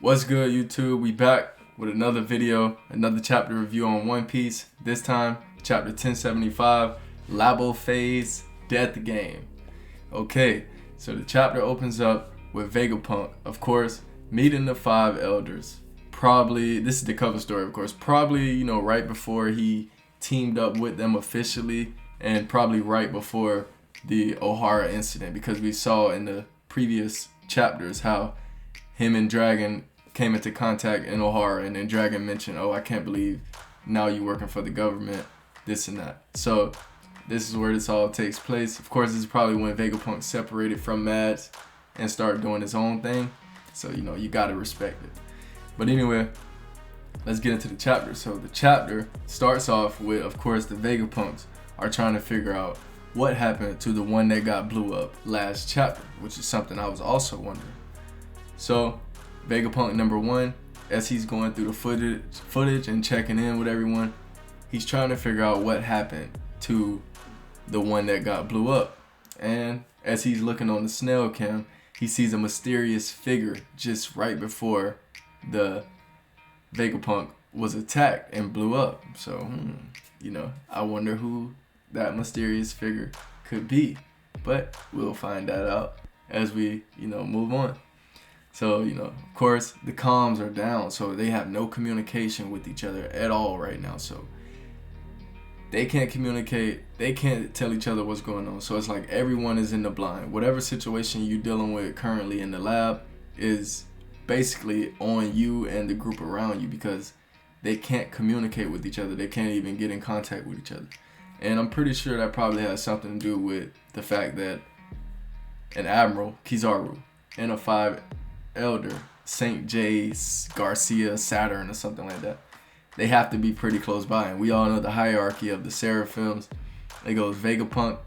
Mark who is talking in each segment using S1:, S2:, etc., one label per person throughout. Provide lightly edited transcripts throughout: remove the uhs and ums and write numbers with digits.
S1: What's good, YouTube? We back with another video, another chapter review on One Piece. This time, chapter 1075, Labo Phase Death Game. Okay, so the chapter opens up with Vegapunk, of course, meeting the five elders. Probably, this is the cover story, of course, probably, right before he teamed up with them officially, and probably right before the Ohara incident, because we saw in the previous chapters how him and Dragon came into contact in Ohara, and then Dragon mentioned, "Oh, I can't believe now you working for the government, this and that." So this is where this all takes place. Of course, this is probably when Vegapunk separated from Mads and started doing his own thing. So you gotta respect it. But anyway, let's get into the chapter. So the chapter starts off with, of course, the Vegapunks are trying to figure out what happened to the one that got blew up last chapter, which is something I was also wondering. So Vegapunk number 1, as he's going through the footage and checking in with everyone, he's trying to figure out what happened to the one that got blew up. And as he's looking on the snail cam, he sees a mysterious figure just right before the Vegapunk was attacked and blew up. So, I wonder who that mysterious figure could be. But we'll find that out as we, move on. So, of course, the comms are down, so they have no communication with each other at all right now. So they can't communicate, they can't tell each other what's going on. So it's like everyone is in the blind. Whatever situation you're dealing with currently in the lab is basically on you and the group around you, because they can't communicate with each other. They can't even get in contact with each other. And I'm pretty sure that probably has something to do with the fact that an Admiral, Kizaru, and a 5 elder, St. J, Garcia, Saturn, or something like that, they have to be pretty close by. And we all know the hierarchy of the Seraphims. It goes Vegapunk,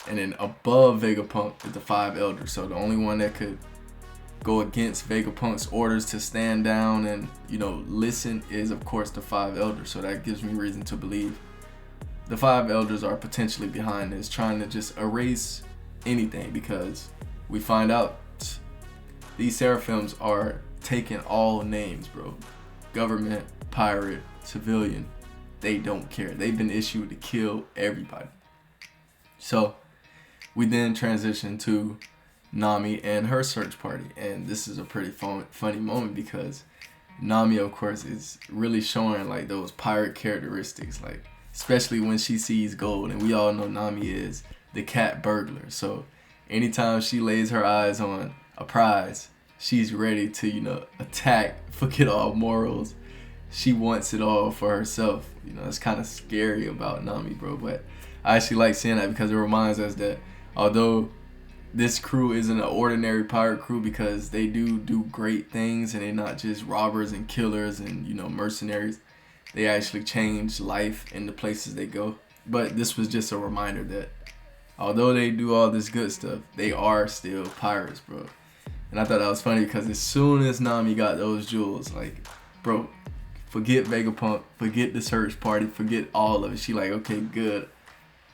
S1: and then above Vegapunk is the 5 elders. So the only one that could go against Vegapunk's orders to stand down and, listen is, of course, the 5 elders. So that gives me reason to believe the 5 elders are potentially behind this, trying to just erase anything, because we find out these Seraphims are taking all names, bro. Government, pirate, civilian. They don't care. They've been issued to kill everybody. So we then transition to Nami and her search party. And this is a pretty funny moment, because Nami, of course, is really showing like those pirate characteristics, like especially when she sees gold. And we all know Nami is the cat burglar. So anytime she lays her eyes on a prize, she's ready to, attack, forget all morals. She wants it all for herself. It's kind of scary about Nami, bro. But I actually like seeing that, because it reminds us that although this crew isn't an ordinary pirate crew, because they do great things and they're not just robbers and killers and, mercenaries. They actually change life in the places they go. But this was just a reminder that although they do all this good stuff, they are still pirates, bro. And I thought that was funny, because as soon as Nami got those jewels, like, bro, forget Vegapunk, forget the search party, forget all of it. She like, okay, good.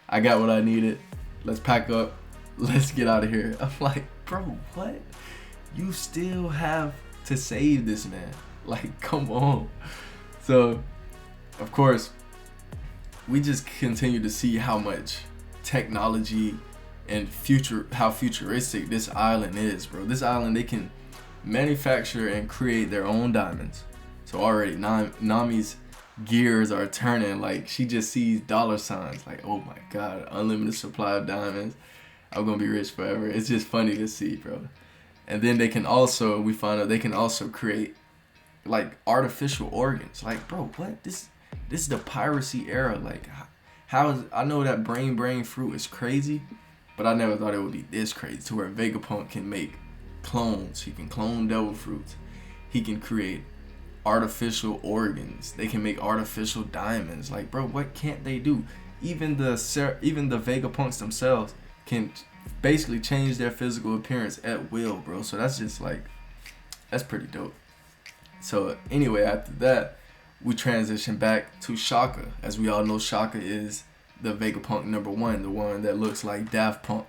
S1: I got what I needed. Let's pack up. Let's get out of here. I'm like, bro, what? You still have to save this man. Like, come on. So, of course, we just continue to see how much technology and how futuristic this island is, bro. This island, they can manufacture and create their own diamonds. So already Nami's gears are turning, like she just sees dollar signs, like, oh my god, unlimited supply of diamonds, I'm gonna be rich forever. It's just funny to see, bro. And then we find out they can also create like artificial organs. Like, bro, what? This is the piracy era. Like, I know that brain fruit is crazy, but I never thought it would be this crazy, to where Vegapunk can make clones. He can clone devil fruits. He can create artificial organs. They can make artificial diamonds. Like, bro, what can't they do? Even the Vegapunks themselves can basically change their physical appearance at will, bro. So that's just like, that's pretty dope. So anyway, after that, we transition back to Shaka. As we all know, Shaka is the Vegapunk number 1, the one that looks like Daft Punk.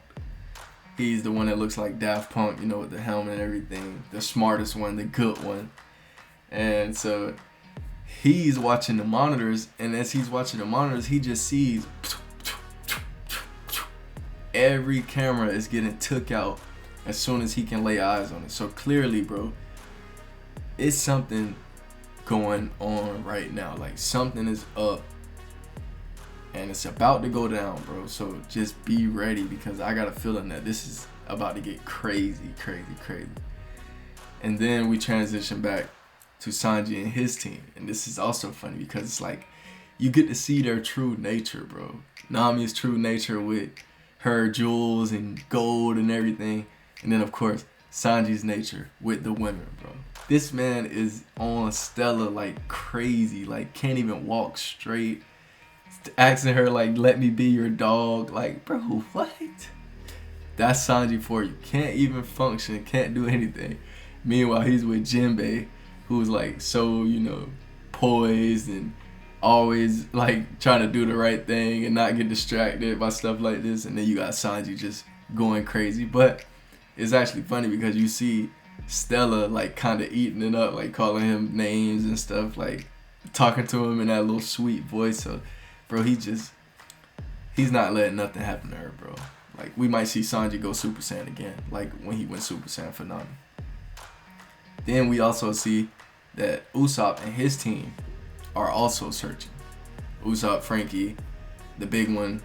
S1: He's the one that looks like Daft Punk, with the helmet and everything. The smartest one, the good one. And so he's watching the monitors, and as he's watching the monitors, he just sees every camera is getting took out as soon as he can lay eyes on it. So clearly, bro, it's something going on right now. Like, something is up and it's about to go down, bro. So just be ready, because I got a feeling that this is about to get crazy. And then we transition back to Sanji and his team. And this is also funny because it's like you get to see their true nature, bro. Nami's true nature with her jewels and gold and everything. And then, of course, Sanji's nature with the women, bro. This man is on Stella like crazy, like can't even walk straight. Asking her like, let me be your dog. Like, bro, what? That's Sanji for you. Can't even function, can't do anything. Meanwhile, he's with Jinbei, who's like so, poised and always like trying to do the right thing and not get distracted by stuff like this. And then you got Sanji just going crazy. But it's actually funny because you see Stella like kind of eating it up, like calling him names and stuff, like talking to him in that little sweet voice. So, bro, he's not letting nothing happen to her, bro. Like, we might see Sanji go Super Saiyan again, like when he went Super Saiyan for Nami. Then we also see that Usopp and his team are also searching. Usopp, Frankie, the big one,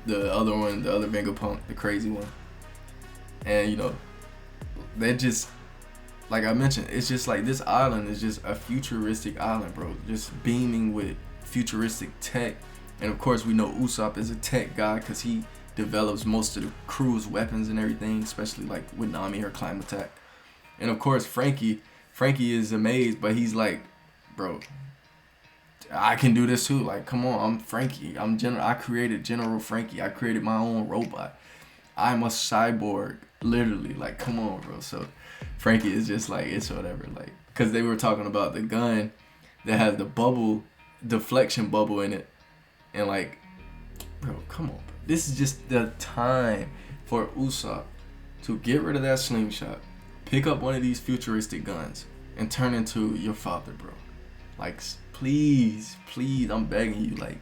S1: the other Vegapunk, the crazy one. And, they're just, like I mentioned, it's just like this island is just a futuristic island, bro. Just beaming with futuristic tech. And of course, we know Usopp is a tech guy because he develops most of the crew's weapons and everything, especially like with Nami, her climb attack. And of course, Frankie is amazed, but he's like, bro, I can do this too. Like, come on, I'm Frankie. I created General Frankie. I created my own robot. I'm a cyborg, literally. Like, come on, bro. So Frankie is just like, it's whatever. Like, because they were talking about the gun that has the deflection bubble in it. And like, bro, come on, bro. This is just the time for Usopp to get rid of that slingshot, pick up one of these futuristic guns, and turn into your father, bro. Like, please, I'm begging you. Like,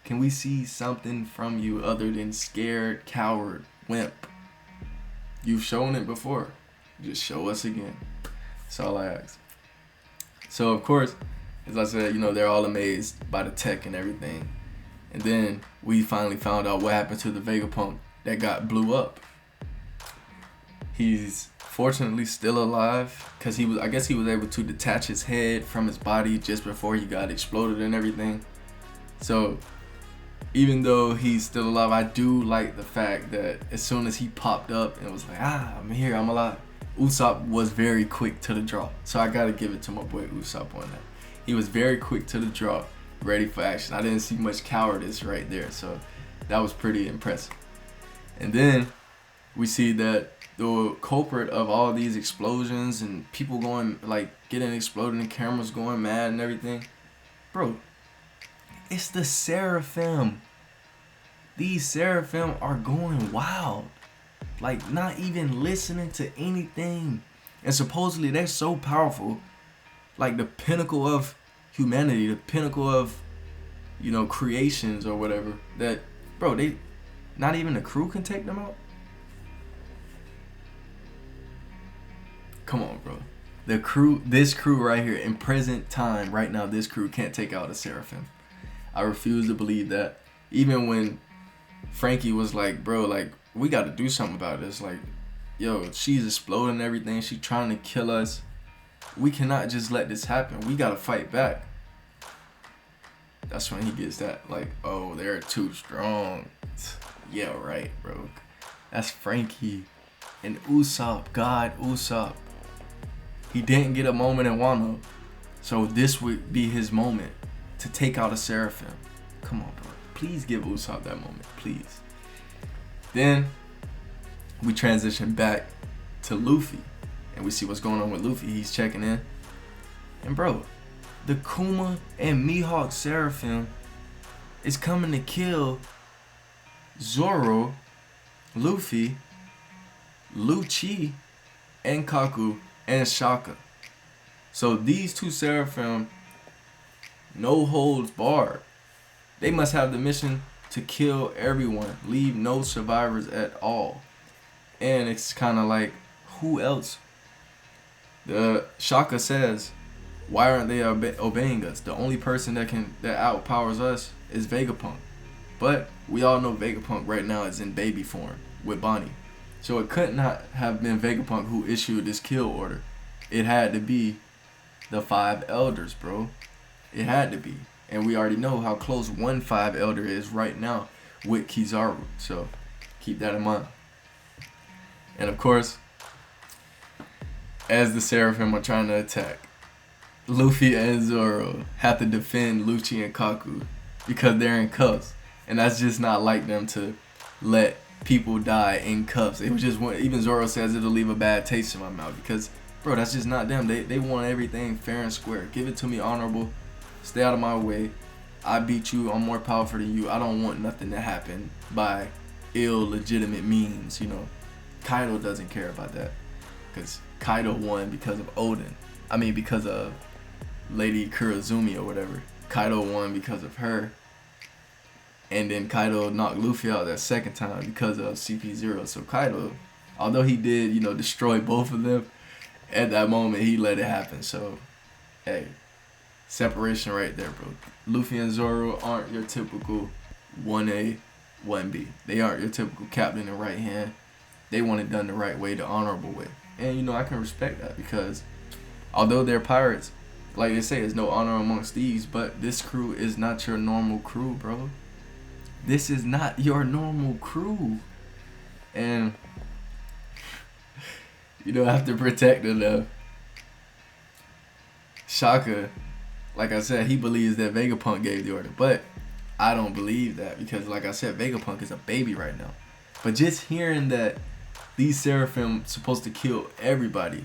S1: can we see something from you other than scared, coward, wimp? You've shown it before. Just show us again. That's all I ask. So, of course, as I said, they're all amazed by the tech and everything. And then we finally found out what happened to the Vegapunk that blew up. He's fortunately still alive because I guess he was able to detach his head from his body just before he got exploded and everything. So even though he's still alive, I do like the fact that as soon as he popped up and was like, I'm here, I'm alive, Usopp was very quick to the draw. So I gotta give it to my boy Usopp on that. He was very quick to the draw, ready for action. I didn't see much cowardice right there, so that was pretty impressive. And then we see that the culprit of all these explosions and people going, like, getting exploded and cameras going mad and everything, bro, it's the Seraphim. These Seraphim are going wild, like not even listening to anything. And supposedly they're so powerful, like the pinnacle of humanity, the pinnacle of, creations or whatever, that, bro, not even the crew can take them out. Come on, bro. This crew right here in present time, right now, this crew can't take out a Seraphim. I refuse to believe that. Even when Frankie was like, bro, like, we got to do something about this. Like, yo, she's exploding everything. She's trying to kill us. We cannot just let this happen. We got to fight back. That's when he gets that, like, oh, they're too strong. Yeah, right, bro. That's Frankie and Usopp. God, Usopp. He didn't get a moment in Wano, so this would be his moment to take out a Seraphim. Come on, bro. Please give Usopp that moment, please. Then we transition back to Luffy, and we see what's going on with Luffy. He's checking in, and bro, the Kuma and Mihawk Seraphim is coming to kill Zoro, Luffy, Lucci, and Kaku, and Shaka. So these two Seraphim, no holds barred. They must have the mission to kill everyone, leave no survivors at all. And it's kind of like, who else? The Shaka says, why aren't they obeying us? The only person that outpowers us is Vegapunk. But we all know Vegapunk right now is in baby form with Bonnie. So it could not have been Vegapunk who issued this kill order. It had to be the 5 elders, bro. It had to be. And we already know how close one 5 elder is right now with Kizaru. So keep that in mind. And of course, as the Seraphim are trying to attack, Luffy and Zoro have to defend Lucci and Kaku because they're in cuffs. And that's just not like them to let people die in cuffs. It was just, even Zoro says it'll leave a bad taste in my mouth because, bro, that's just not them. They want everything fair and square. Give it to me honorable. Stay out of my way. I beat you. I'm more powerful than you. I don't want nothing to happen by illegitimate means, you know. Kaido doesn't care about that because Kaido won because of Odin. I mean, because of Lady Kurozumi or whatever. Kaido won because of her. And then Kaido knocked Luffy out that second time because of CP0. So Kaido, although he did, you know, destroy both of them, at that moment he let it happen. So, hey, separation right there, bro. Luffy and Zoro aren't your typical 1A, 1B. They aren't your typical captain and right hand. They want it done the right way, the honorable way. And, you know, I can respect that because although they're pirates, like they say, there's no honor amongst thieves, but this crew is not your normal crew, bro. This is not your normal crew. And, you know, after protecting them, Shaka, like I said, he believes that Vegapunk gave the order. But I don't believe that because, like I said, Vegapunk is a baby right now. But just hearing that these Seraphim supposed to kill everybody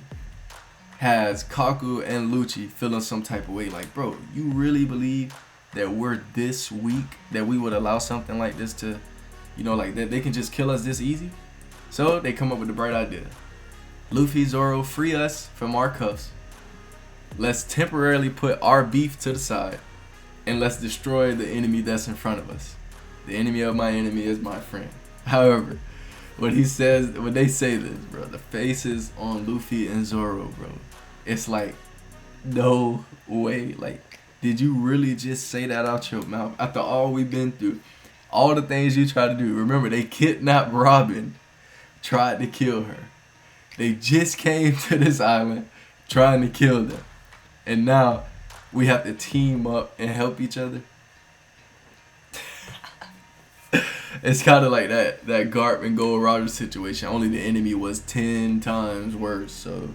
S1: has Kaku and Lucci feeling some type of way. Like, bro, you really believe that we're this weak that we would allow something like this to, you know, like that they can just kill us this easy? So they come up with the bright idea. Luffy, Zoro, free us from our cuffs. Let's temporarily put our beef to the side and let's destroy the enemy that's in front of us. The enemy of my enemy is my friend. However, when they say this, bro, the faces on Luffy and Zoro, bro, it's like, no way. Like, did you really just say that out your mouth after all we've been through? All the things you tried to do. Remember, they kidnapped Robin, tried to kill her. They just came to this island trying to kill them. And now we have to team up and help each other. It's kind of like that Garp and Gold Roger situation. Only the enemy was 10 times worse. So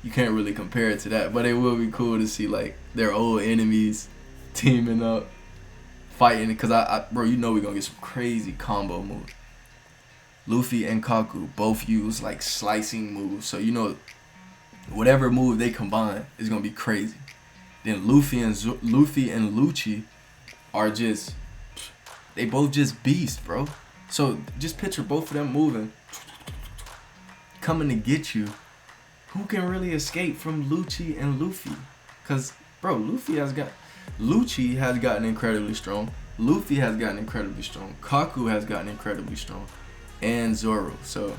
S1: you can't really compare it to that. But it will be cool to see like their old enemies teaming up, fighting. Because bro, you know we're going to get some crazy combo moves. Luffy and Kaku both use like slicing moves. So you know whatever move they combine is going to be crazy. Then Luffy and Lucci are just, they both just beasts, bro. So just picture both of them moving, coming to get you. Who can really escape from Lucci and Luffy? Because, bro, Lucci has gotten incredibly strong. Luffy has gotten incredibly strong. Kaku has gotten incredibly strong. And Zoro. So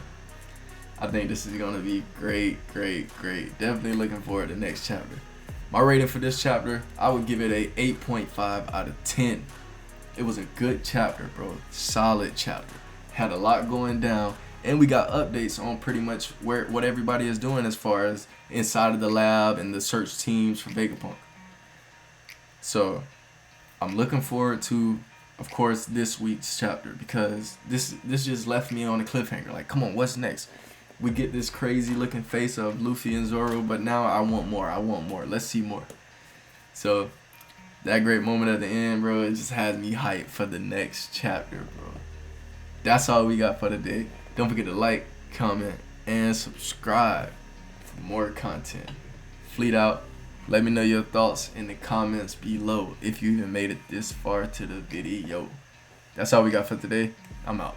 S1: I think this is going to be great, great, great. Definitely looking forward to the next chapter. My rating for this chapter, I would give it a 8.5 out of 10. It was a good chapter, bro. Solid chapter. Had a lot going down. And we got updates on pretty much what everybody is doing as far as inside of the lab and the search teams for Vegapunk. So I'm looking forward to, of course, this week's chapter because this just left me on a cliffhanger. Like, come on, what's next? We get this crazy looking face of Luffy and Zoro, but now I want more. I want more. Let's see more. So that great moment at the end, bro, it just has me hyped for the next chapter, bro. That's all we got for today. Don't forget to like, comment, and subscribe for more content. Fleet out. Let me know your thoughts in the comments below if you even made it this far to the video. That's all we got for today. I'm out.